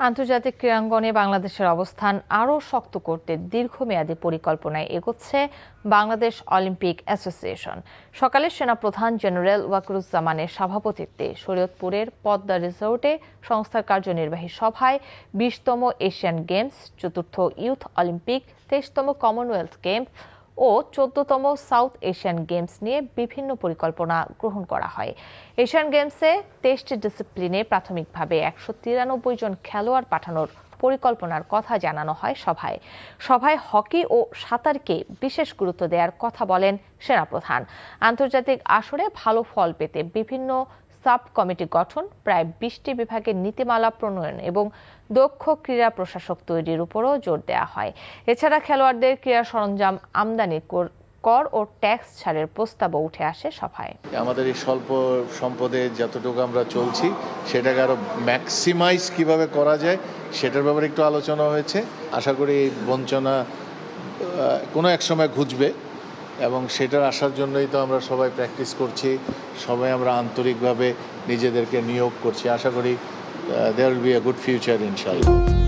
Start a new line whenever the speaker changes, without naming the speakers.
আন্তর্জাতিক ক্রীড়াঙ্গনে বাংলাদেশের অবস্থান আরও শক্ত করতে দীর্ঘমেয়াদী পরিকল্পনায় এগোচ্ছে বাংলাদেশ অলিম্পিক অ্যাসোসিয়েশন। সকালে সেনাপ্রধান জেনারেল ওয়াকারুজ্জামানের সভাপতিত্বে শরীয়তপুরের পদ্মা রিসোর্টে সংস্থার কার্যনির্বাহী সভায় ২০তম এশিয়ান গেমস, চতুর্থ ইউথ অলিম্পিক, ২৩তম কমনওয়েলথ গেমস ও ১৪তম সাউথ এশিয়ান গেমস নিয়ে বিভিন্ন পরিকল্পনা গ্রহণ করা হয়। এশিয়ান গেমসে টেস্ট ডিসিপ্লিনে প্রাথমিকভাবে ১৯৩ জন খেলোয়াড় পাঠানোর পরিকল্পনার কথা জানানো হয় সভায় হকি ও সাঁতারকে বিশেষ গুরুত্ব দেওয়ার কথা বলেন সেনাপ্রধান। আন্তর্জাতিক আসরে ভালো ফল পেতে বিভিন্ন সাব কমিটি গঠন, প্রায় ২০টি বিভাগের নীতিমালা প্রণয়ন এবং দক্ষ ক্রীড়া প্রশাসক তৈরির উপরও জোর দেওয়া হয়। এছাড়া খেলোয়াড়দের ক্রীড়া সরঞ্জাম আমদানি কর ও ট্যাক্স ছাড়ের প্রস্তাবও উঠে আসে সভায়।
আমাদের এই স্বল্প সম্পদে যতটুকু আমরা চলছি সেটাকে আরো ম্যাক্সিমাইজ কিভাবে করা যায় সেটার ব্যাপারে একটু আলোচনা হয়েছে। আশা করি এই বঞ্চনা কোনো এক সময় ঘুচবে এবং সেটার আসার জন্যই তো আমরা সবাই প্র্যাকটিস করছি, সবাই আমরা আন্তরিকভাবে নিজেদেরকে নিয়োগ করছি। আশা করি there will be a good future ইনশাআল্লাহ।